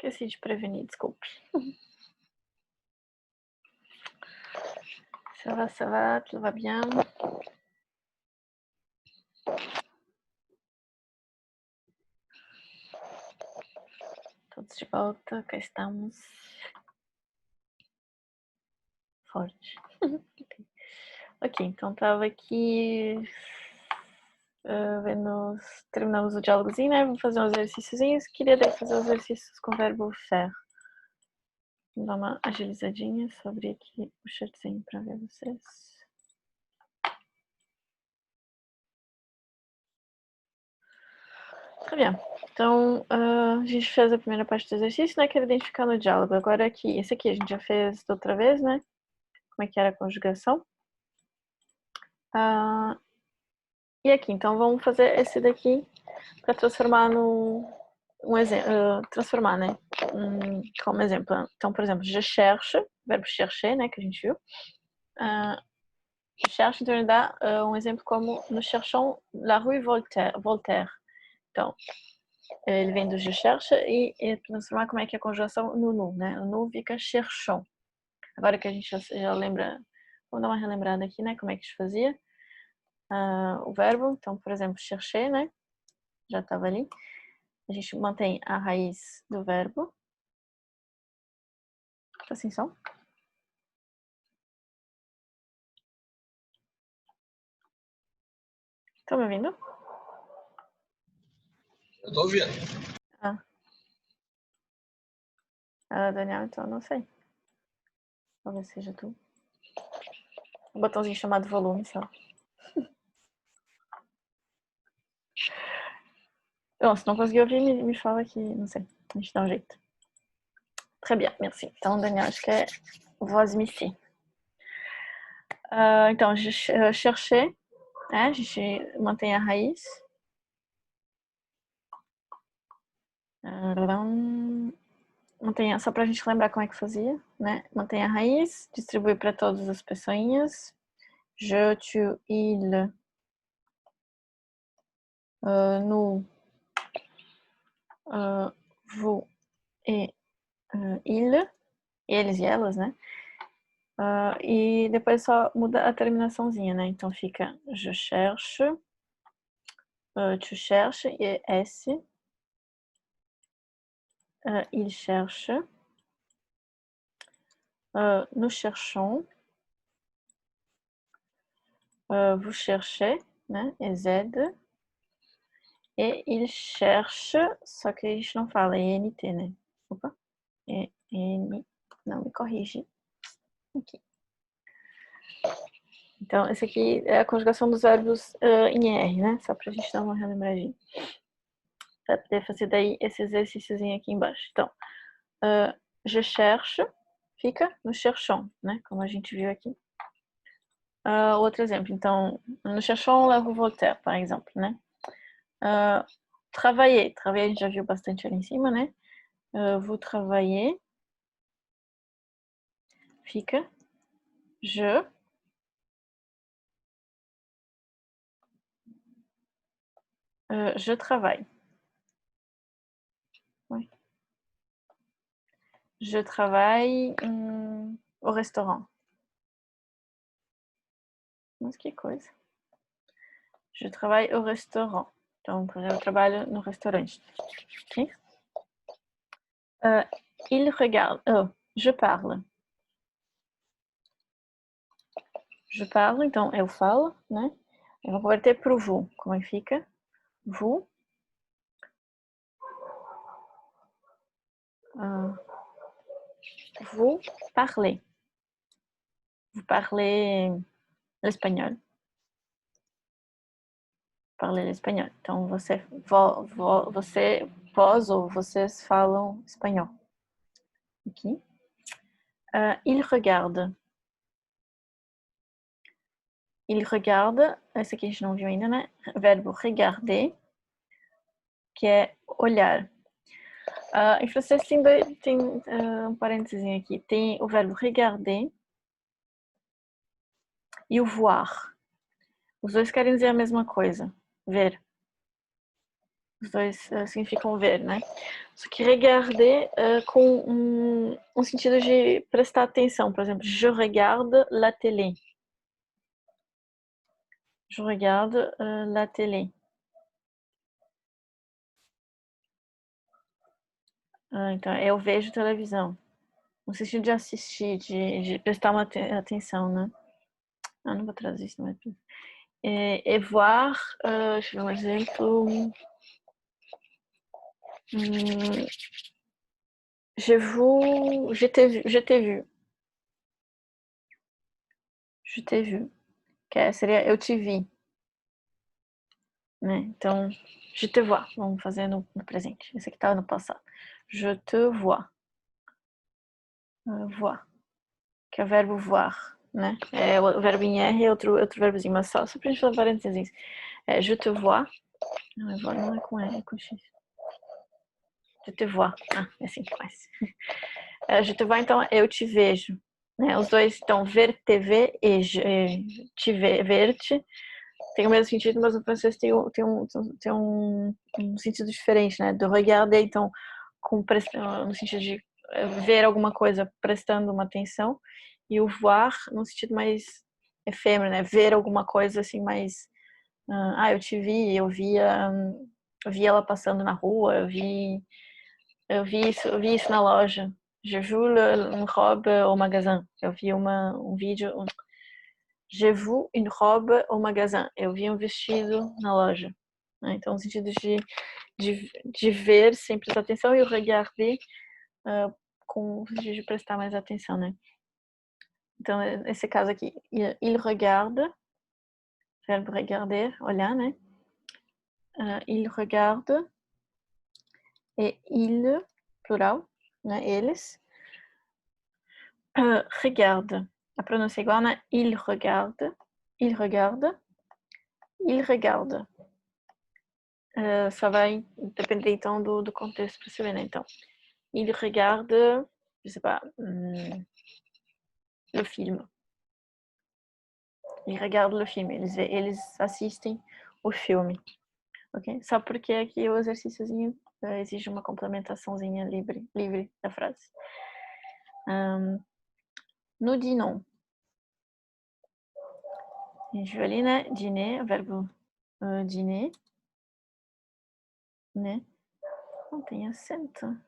Esqueci de prevenir, desculpe. Ça va, tudo va bien. Todos de volta, cá estamos. Forte. Ok, então estava aqui vendo, terminamos o diálogozinho, né? Vou fazer uns exercíciozinhos. Queria daí fazer os exercícios com o verbo faire. Vou dar uma agilizadinha, só abrir aqui o chatzinho para ver vocês. Tá bem. Então, a gente fez a primeira parte do exercício, né? Que era identificar no diálogo. Agora aqui, esse aqui a gente já fez da outra vez, né? Como é que era a conjugação. E aqui, então vamos fazer esse daqui para transformar no um exemplo, transformar, né? Como exemplo. Então, por exemplo, je cherche, verbo chercher, né? Que a gente viu. Je cherche, então ele dá um exemplo como nous cherchons la rue Voltaire. Então, ele vem do je cherche e transformar como é que é a conjugação no nu, né? O nu fica cherchons. Agora que a gente já lembra, vamos dar uma relembrada aqui, né? Como é que a gente fazia o verbo. Então, por exemplo, chercher, né? Já estava ali. A gente mantém a raiz do verbo. Presta atenção. Estão me ouvindo? Eu tô ouvindo. Daniel, então não sei. Talvez seja tu. Um botãozinho chamado volume só. Bom, se não conseguir ouvir, me fala que não sei. A gente dá um jeito. Très bien, merci. Então, Daniel, acho que é voz ici. Então, je cherchais, né? A gente mantém a raiz. Mantém, só pra gente lembrar como é que fazia, né? Mantém a raiz, distribui para todas as pessoinhas. Je, tu, il, nous, vous et il. Eles e elas, né? E depois só muda a terminaçãozinha, né? Então fica je cherche, tu cherches e S. Il cherche. Nous cherchons. Vous cherchez, né? E Z. E il cherche, só que a gente não fala, é NT, né? Opa. É N. Não, me corrige. Aqui. Então, esse aqui é a conjugação dos verbos em R, né? Só pra gente dar uma relembradinha. Pra poder fazer daí esse exercíciozinho aqui embaixo. Então, je cherche, fica nous cherchons, né? Como a gente viu aqui. Outro exemplo, então, nous cherchons la rue Voltaire, par exemple, né? Travailler, travailler a gente já viu bastante ali em cima, né? Vous travaillez, fica je travaille. Oui. Je travaille au restaurant. Mas que coisa. Je travaille au restaurant. Então, eu trabalho no restaurante. Ok? Il regarde. Je parle. Je parle, então eu falo, né? Eu vou converter para o vous. Como é que fica? Vous. Vous parlez. Vous parlez l'espanhol. Parlez l'espanhol. Então, vós ou vocês falam espanhol. Aqui. Il regarde. Il regarde, esse aqui a gente não viu ainda, né? Verbo regarder, que é olhar. Em francês tem um parênteses aqui. Tem o verbo regarder e o voir. Os dois querem dizer a mesma coisa, ver. Os dois significam ver, né? Só que regarder com um sentido de prestar atenção. Por exemplo, je regarde la télé. Je regarde la télé. Então, eu vejo televisão. No sentido de assistir, de prestar uma atenção, né? Não vou trazer isso, não é? Et voir, deixa eu ver um exemplo. Je t'ai vu. Je t'ai vu. Que seria eu te vi. Né? Então, je te vois. Vamos fazer no presente. Esse aqui estava no passado. Je te vois. Voir. Que é o verbo voir. Né? É o verbo em R e outro verbozinho, mas só pra gente falar parênteses. Je te vois. Não, voir não é com R, é com X. Je te vois. É assim que faz. Je te vois, então, eu te vejo. Né? Os dois estão ver TV e te ver-te. Tem o mesmo sentido, mas no francês tem um sentido diferente, né? De regarder, então, no sentido de ver alguma coisa prestando uma atenção, e o voir no sentido mais efêmero, né? Ver alguma coisa assim mais... eu te vi, eu vi ela passando na rua, eu vi isso na loja. Je vu une robe au magasin. Eu vi um vídeo... Je vu une robe au magasin. Eu vi um vestido na loja. Então, no sentido de ver sem prestar atenção, e o regarder com o sentido de prestar mais atenção, né? Então, nesse caso aqui, il regarde, verbo regarder, olhar, né? Il regarde, e il, plural, né? Eles, regarde. A pronúncia é igual, né? Il regarde, il regarde, il regarde. Só vai depender então do contexto para você ver, né? Então, il regarde, je sais pas, le film. Il regarde le film. Eles assistem o filme, ok? Só porque aqui o exercíciozinho exige uma complementaçãozinha livre da frase. Nous dînons. A gente viu ali, né? Dîner, o verbo dîner, né? Não tem acento.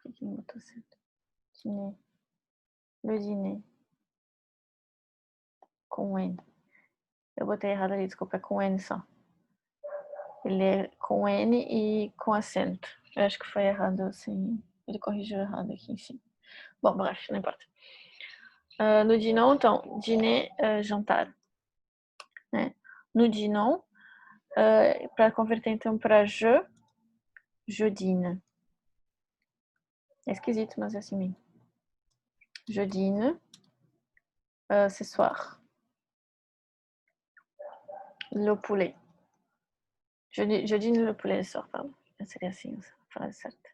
Por que não botou acento? Dîner. Le dîner. Com N. Eu botei errado ali, desculpa, é com N só. Ele é com N e com acento. Eu acho que foi errado, assim. Ele corrigiu errado aqui em cima. Bom, bref, não importa. No dîner, então, dîner, jantar. Né? No dîner, para converter então para je dîne. É esquisito, mas é assim mesmo. Je dîne, ce soir. Le poulet. Je dîne le poulet ce soir, pardon. Seria assim a frase certa.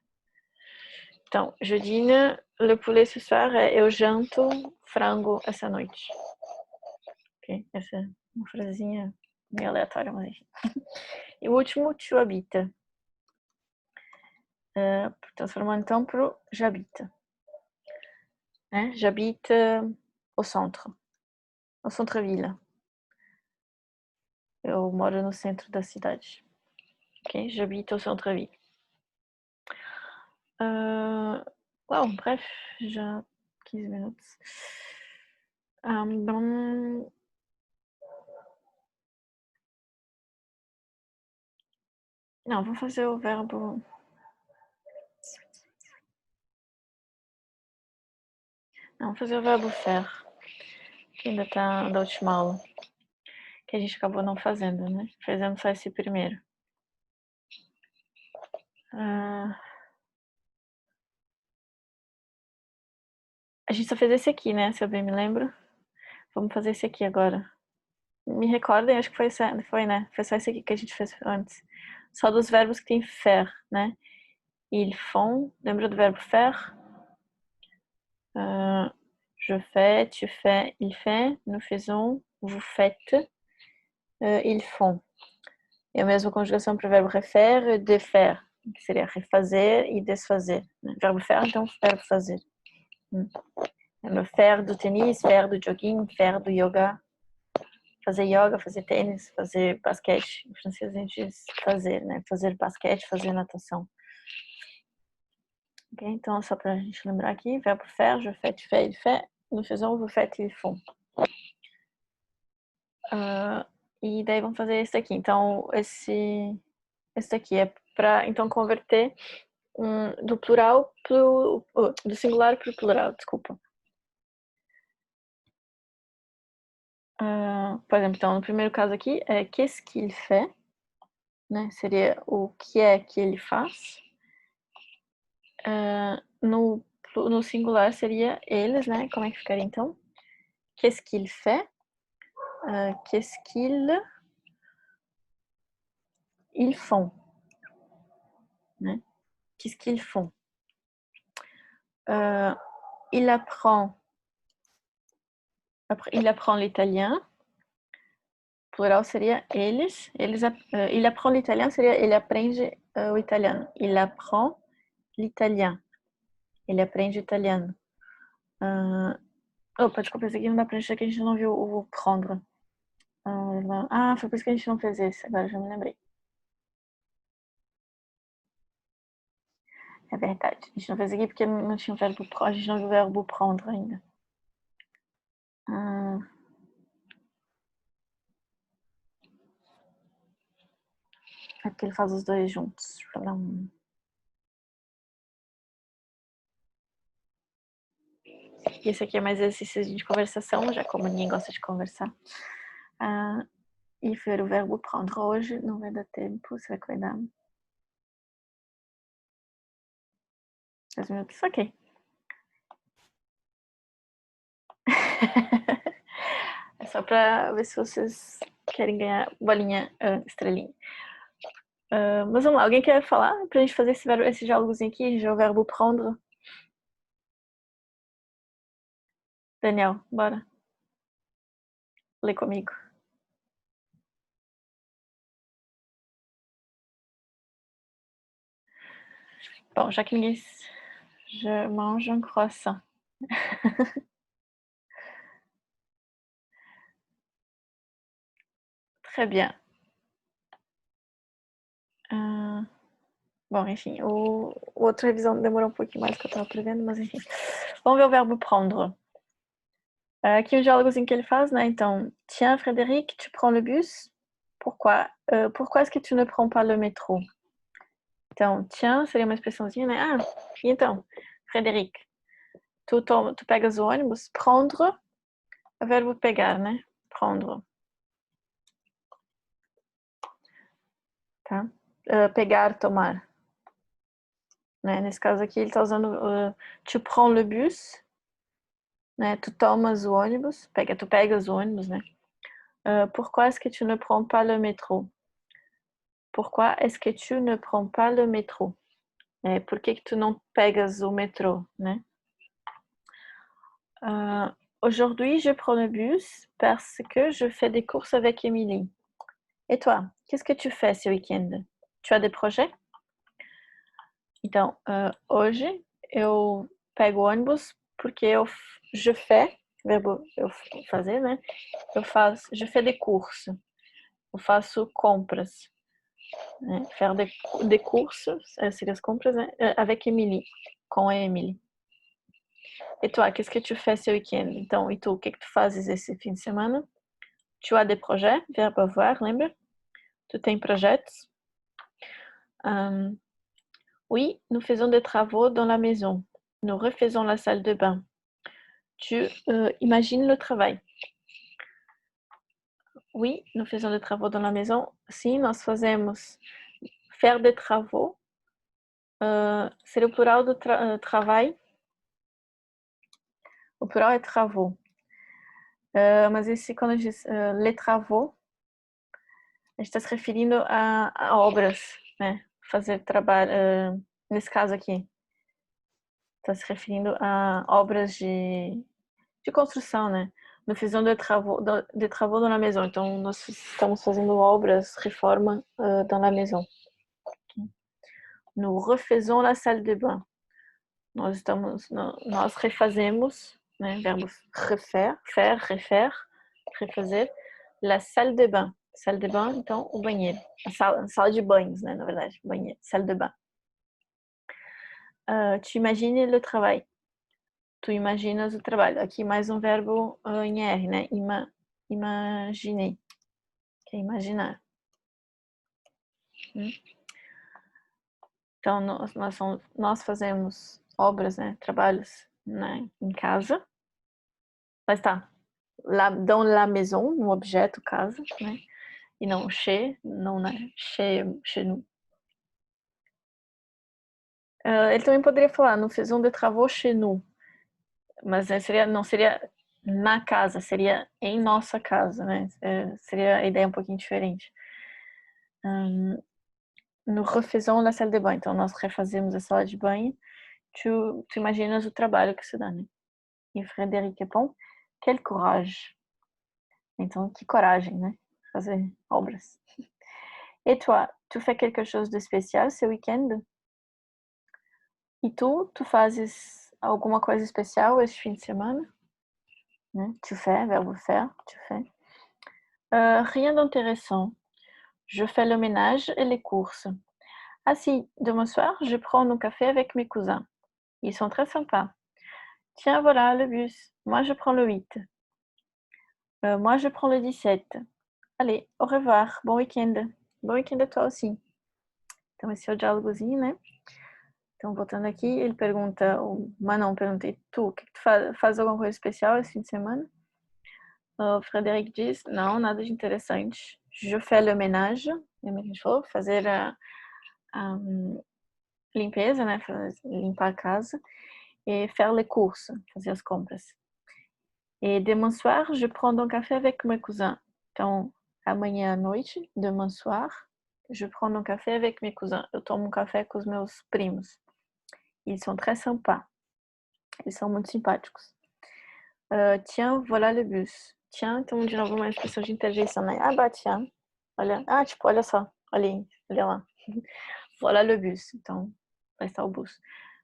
Então, je dîne le poulet ce soir é eu janto frango essa noite. Ok? Essa é uma frasezinha meio aleatória, mas enfim. E o último, tu habites. Transformando então pro j'habite. Né? J'habite au centre-ville. Eu moro no centro da cidade. Ok? J'habite au centre-ville. Bref, já 15 minutos. Não, vou fazer o verbo... Não, vou fazer o verbo faire, que ainda tá da última aula. Que a gente acabou não fazendo, né? Fazendo só esse primeiro. A gente só fez esse aqui, né? Se eu bem me lembro. Vamos fazer esse aqui agora. Me recordem, acho que foi, né? Foi só esse aqui que a gente fez antes. Só dos verbos que tem faire, né? Ils font. Lembra do verbo faire? Je fais, tu fais, il fait, nous faisons, vous faites, ils font. É a mesma conjugação para o verbo refaire, defaire, que seria refazer e desfazer. Né? Verbo faire, então, verbo fazer. Faire do tênis, faire do joguinho, faire do yoga. Fazer yoga, fazer tênis, fazer basquete. Em francês a gente diz fazer, né? Fazer basquete, fazer natação. Ok, então, só para a gente lembrar aqui, verbo faire, je fais, tu fais, il fait. Nous faisons, vous faites, ils font. E daí vamos fazer esse aqui. Então, esse daqui é para então converter do plural do singular para o plural, desculpa. Por exemplo, então, no primeiro caso aqui, é qu'est-ce qu'il fait, né? Seria o que é que ele faz. No singular seria eles, né? Como é que ficaria então? Qu'est-ce qu'il fait? Qu'est-ce qu'ils font, né? Qu'est-ce qu'ils font? Il apprend l'italien. Plural seria eles. Il apprend l'italien seria ele aprende o italiano. Il apprend l'italien. Ele aprende italiano. Opa, desculpa, esse aqui não dá pra enxergar que a gente não viu o prendre. Foi por isso que a gente não fez esse. Agora já me lembrei. É verdade. A gente não fez aqui porque não tinha o verbo prendre. A gente não viu o verbo prendre ainda. É porque ele faz os dois juntos. E esse aqui é mais exercício de conversação, já como ninguém gosta de conversar. E ver o verbo prendre hoje não vai dar tempo. Será que vai dar? 10 minutos, ok. É só para ver se vocês querem ganhar bolinha, estrelinha. Mas vamos lá, alguém quer falar pra gente fazer esse diálogozinho aqui, já o verbo prendre? Daniel, bora. Lê comigo. Bon, já que ninguém... Je mange un croissant. Très bien. Bom, enfim, o outra revisão demorou um pouquinho mais que eu tava prevendo, mas enfim. Vamos ver o verbo prendre. Aqui o diálogozinho que ele faz, né? Então, tiens, Frédéric, tu prends le bus? Pourquoi? Pourquoi est-ce que tu ne prends pas le métro? Então, tiens seria uma expressãozinha, né? Então, Frédéric, tu pegas o ônibus? Prendre é o verbo pegar, né? Prendre. Tá? Pegar, tomar. Né? Nesse caso aqui, ele tá usando tu prends le bus, né? Tu tomas o ônibus, tu pegas o ônibus, né? Pourquoi est-ce que tu ne prends pas le métro? Pourquoi est-ce que tu ne prends pas le métro? Por que tu não pegas o metrô, né? Aujourd'hui, je prends le bus parce que je fais des courses avec Émilie. Et toi, qu'est-ce que tu fais ce week-end? Tu as des projets? Então, hoje eu pego o ônibus porque je fais, verbo eu fazer, né? Je fais des courses. Eu faço compras. Né? Faire des courses, seria as compras, né? Avec Emily, com a Emily. E toi, qu'est-ce que tu fais ce week-end? Então, e tu, o que tu fazes esse fim de semana? Tu as des projets, verbo avoir, lembra? Tu tens projetos? Oui, nous faisons des travaux dans la maison. Nous refaisons la salle de bain. Tu imagines le travail? Oui, nous faisons des travaux dans la maison. Sim, nós fazemos. Faire des travaux. Seria o plural do travail. O plural é travaux. Mas esse, quando a gente diz les travaux, a gente está se referindo a obras, né? Fazer trabalho, nesse caso aqui. Está se referindo a obras de construção, né? Nous faisons des travaux dans la maison. Então, nós estamos fazendo obras, reforma dans la maison. Nous refaisons la salle de bain. Nós refazemos, né? Verbo refaire, faire, refaire, refazer. La salle de bain. Salle de bain, então, o banheiro. A sala de banhos, né? Na verdade, banheiro. Salle de bain. Tu imagines le travail. Tu imaginas o trabalho. Aqui mais um verbo em R, né? Imaginer. Que é imaginar. Então, nós fazemos obras, né? Trabalhos, né? Em casa. Mas tá. Dans la maison, no objeto casa, né? E não chez, não né? Chez nous. Ele também poderia falar, nous faisons des travaux chez nous. Mas não seria na casa, seria em nossa casa, né? Seria a ideia um pouquinho diferente. Nous refaisons la salle de bain. Então, nós refazemos a sala de banho. Tu imaginas o trabalho que se dá, né? E Frédéric répond, quel courage. Então, que coragem, né? Fazer obras. Et toi, tu fais quelque chose de spécial ce week-end? E tu fazes alguma coisa especial esse fim de semana? Né? Tu fais, verbo faire, tu fais. Rien d'intéressant. Je fais le ménage et les courses. Ah si, demain soir, je prends mon café avec mes cousins. Ils sont très sympas. Tiens, voilà le bus. Moi, je prends le 8. Moi, je prends le 17. Allez, au revoir. Bon week-end. Bon week-end a toi aussi. Então, esse é o diálogozinho, né? Então, voltando aqui, ele pergunta, o Manon pergunta, e tu, o que tu faz alguma coisa especial esse fim de semana? O Frederic diz, não, nada de interessante. Je fais le ménage, lembra que a gente falou? Fazer a limpeza, né? Limpar a casa. E faire les courses, fazer as compras. Et demain soir, je prends un café avec mes cousins. Então, amanhã à noite, demain soir, je prends un café avec mes cousins. Eu tomo café com os meus primos. Ils sont très sympas. Eles são muito simpáticos. Tiens, voilà le bus. Tiens, então de novo uma expressão de interjeição, né? Ah, bah, tiens. Olha, tipo, olha só. Olha aí, olha lá. Voilà le bus. Então, vai estar o bus.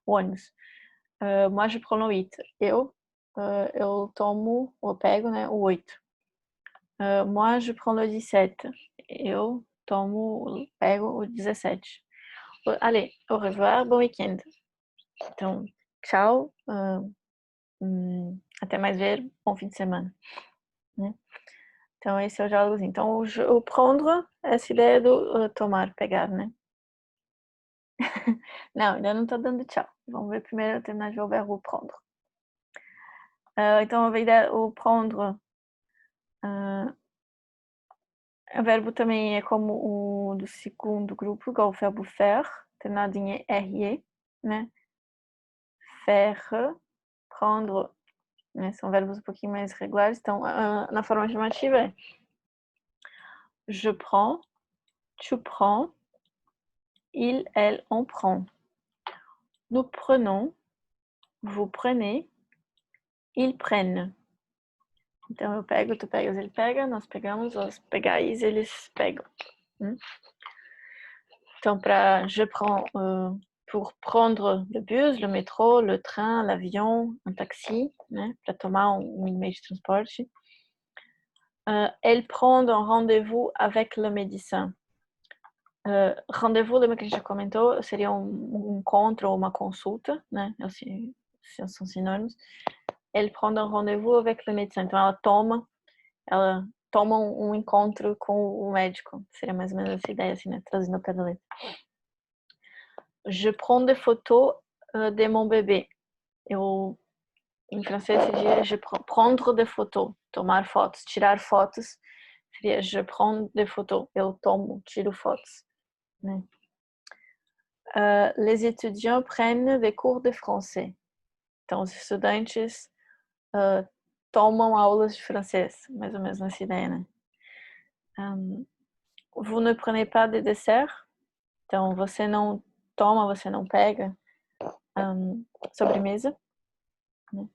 O ônibus. Moi, je prends le 8. Eu pego, né, o 8. Moi, je prends le 17. Eu pego o 17. Allez, au revoir, bon week-end. Então, tchau. Até mais ver, bom fim de semana. Né? Então, esse é o diálogozinho. Então, o prendre, essa ideia do tomar, pegar, né? Não, ainda não tô dando tchau. Vamos ver primeiro eu terminar de ver o verbo prendre. Então, a ideia, o prendre, o verbo também é como o do segundo grupo, igual o verbo faire, terminado em RE, né? Faire, prendre, né? São verbos um pouquinho mais regulares. Então, na forma afirmativa é je prends, tu prends, il, elle, on prend. Nous prenons, vous prenez, ils prennent. Então, eu pego, tu pegas, ele pega, nós pegamos, vós pegais, eles pegam. Então, para je prends, pour prendre le bus, le métro, le train, l'avion, un taxi, né? Para tomar meio de transporte. Elle prend un rendez-vous avec le médecin. Rendez-vous, lembra que a gente já comentou, seria um encontro ou uma consulta, né? São sinônimos. Elle prend un rendez-vous avec le médecin. Então, ela toma um encontro com o médico. Seria mais ou menos essa ideia, assim, né? Traduzindo ao pé da letra. Je prends des photos de mon bébé. Em francês seria je prendre des photos. Tomar fotos, tirar fotos. Seria je prends des photos. Eu tiro fotos. Né? Les étudiants prennent des cours de français. Então, os estudantes tomam aulas de francês. Mais ou menos nessa ideia, né? Vous ne prenez pas de dessert? Então, você não toma, você não pega sobremesa. Né?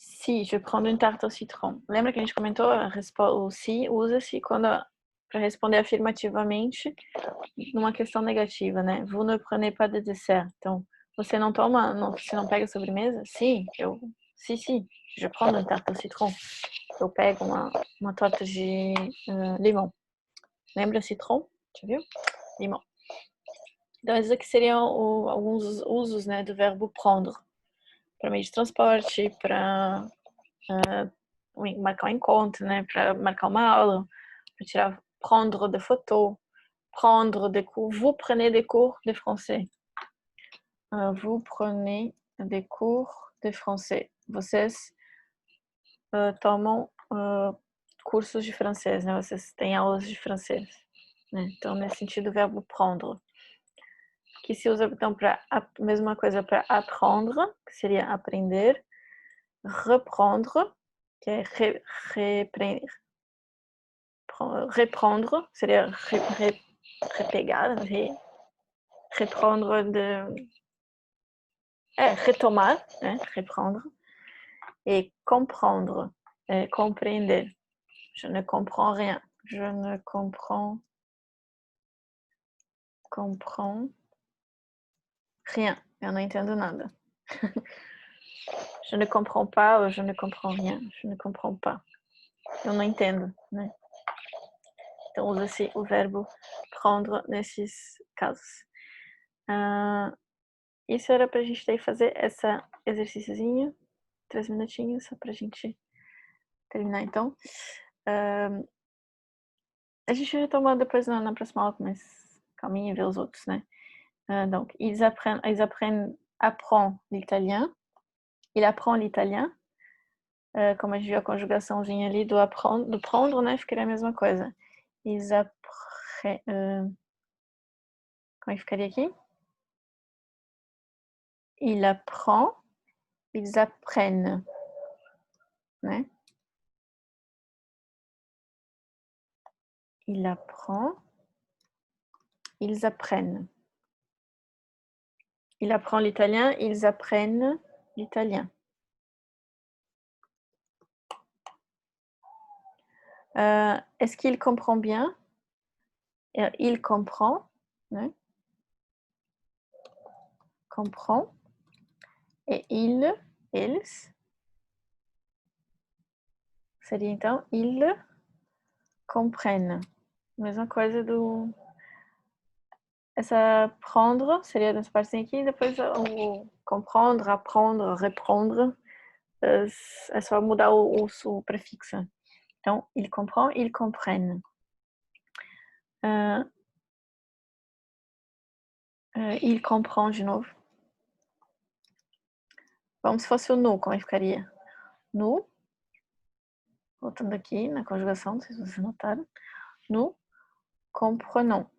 Si, je prends une tarte au citron. Lembra que a gente comentou? O se usa-se para responder afirmativamente numa questão negativa, né? Vous ne prenez pas de dessert. Então, você não toma, você não pega sobremesa? Sim, si, je prends une tarte au citron. Eu pego uma torta de limão. Lembra citron? Já viu? Limão. Então, esses aqui seriam alguns usos, né, do verbo prendre. Para meio de transporte, para marcar um encontro, né, para marcar uma aula, para tirar, prendre des photos, prendre des cours. Vous prenez des cours de français. Vous prenez des cours de français. Vocês tomam cursos de francês, né? Vocês têm aulas de francês. Né? Então, nesse sentido, o verbo prendre. Que se usa, então, para a mesma coisa para apprendre, que seria aprender. Reprendre, que é reprendre, seria repegar, reprendre de... retomar, né? Reprendre. Et comprendre, compreender. Je ne comprends rien. Je ne comprends rien. Eu não entendo nada. Je ne comprends pas ou je ne comprends rien. Je ne comprends pas. Eu não entendo, né? Então, usa-se o verbo prendre nesses casos. Isso era pra gente daí fazer esse exercíciozinho. 3 minutinhos, só pra gente terminar, então. A gente retoma depois na próxima aula com mais calminha e ver os outros, né? Donc, ils apprennent l'italien. Il apprend l'italien. Como a gente viu a conjugaçãozinha ali do prendre, né? Ficaria a mesma coisa. Ils apprennent... Como é que ficaria aqui? Il apprend, ils apprennent, né? Il apprend, ils apprennent. Il apprend l'italien, ils apprennent l'italien. Est-ce qu'il comprend bien? Il comprend, né? Comprend. Et ils, seria então, ils comprennent. Mesma coisa do... Essa prendre seria nessa partezinha aqui, depois o comprendre, apprendre, reprendre, é só mudar o prefixo. Então, il comprend, ils comprennent. Il comprend de novo. Vamos se fosse o nous, como é que ficaria? Nous, voltando aqui na conjugação, não sei se vocês notaram. Nous comprenons.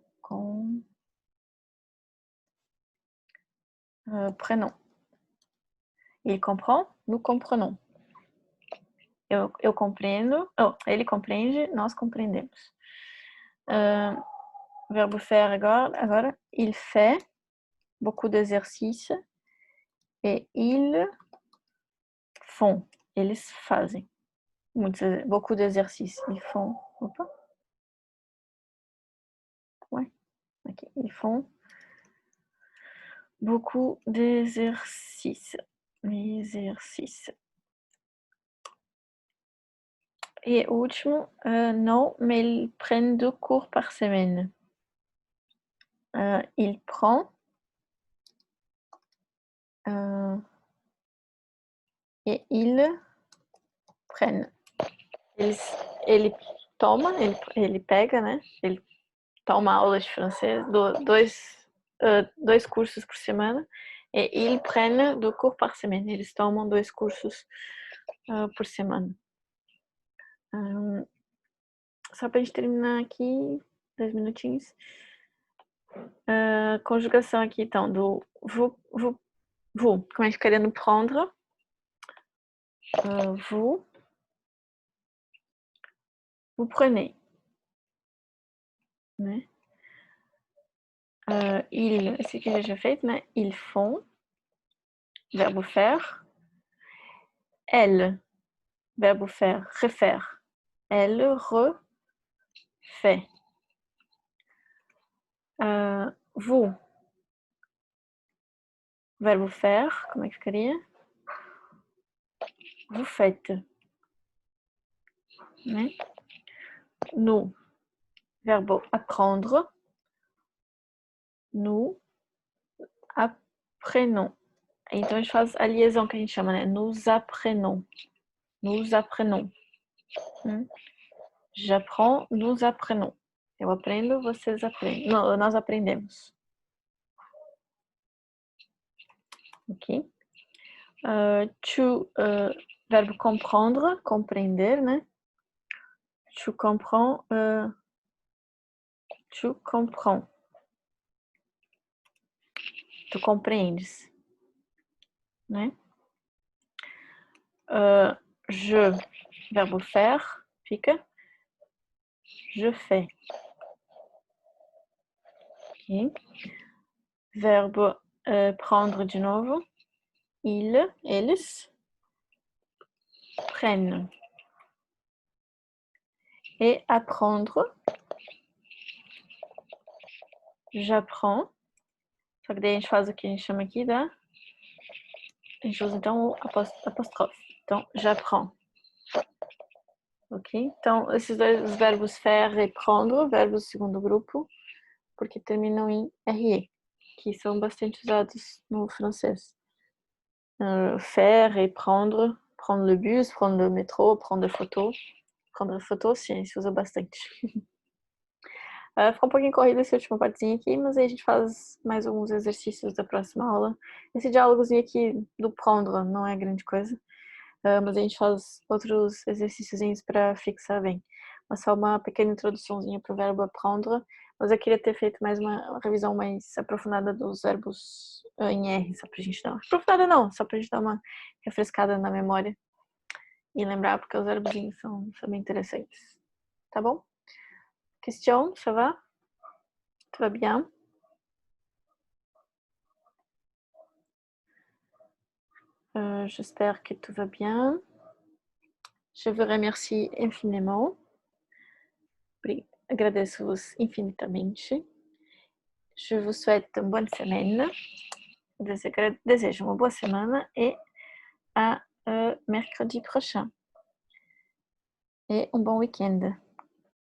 Prénom. Il comprend, nous comprenons. Eu compreendo, ele compreende, nós compreendemos. Verbo faire agora, il fait beaucoup d'exercices et ils font, eles fazem. Beaucoup d'exercices, ils font, opa. Ouais, ok, ils font beaucoup d'exercices. Et último, non, mais ils prennent 2 cours par semaine. Il prend et ils prennent. Ele toma, ele pega, né? Ele toma aulas de francês, dois cursos por semana. E ils prennent 2 cours par semaine. Eles tomam 2 cursos por semana. Só pra gente terminar aqui, 2 minutinhos. Conjugação aqui, então, do vous. Como é que ficaria no prendre? Vous prenez. Né? Esse aqui eu já feito, né? Ils font. Verbo faire. Elle, verbe faire, refaire. Elle refait. Vous, verbe faire, como é que ficaria? Vous faites. Né? Nous, verbe apprendre. Nous apprenons. Então a gente faz a liaison que a gente chama, né? Nous apprenons. Nous apprenons. J'apprends, nous apprenons. Eu aprendo, vocês aprendem. Não, nós aprendemos. Ok? Tu, verbe comprendre, compreender, né? Tu comprends. Tu comprends. Tu compreendes. Né? Je, verbe faire, fica. Je fais. Ok? Verbe prendre de novo. Eles prennent. Et apprendre. J'apprends. Só que daí a gente faz o que a gente chama aqui da... A gente usa então o apóstrofe. Então, j'apprends. Ok? Então, esses dois verbos faire e prendre, verbos do segundo grupo, porque terminam em RE, que são bastante usados no francês. Faire et prendre, prendre le bus, prendre le métro, prendre photo. Prendre photo, sim, se usa bastante. Ficou um pouquinho corrido essa última partezinha aqui, mas aí a gente faz mais alguns exercícios da próxima aula. Esse diálogozinho aqui do prendre não é grande coisa, mas a gente faz outros exercíciozinhos para fixar bem. Mas só uma pequena introduçãozinha para o verbo apprendre, mas eu queria ter feito mais uma revisão mais aprofundada dos verbos em R, só para a gente dar uma... Aprofundada não, só para a gente dar uma refrescada na memória e lembrar, porque os verbozinhos são bem interessantes. Tá bom? Question, ça va? Tout va bien? J'espère que tout va bien. Je vous remercie infiniment. Agradeço-vos infinitamente. Je vous souhaite une bonne semaine. Desejo uma boa semana et à mercredi prochain. Et un bon week-end.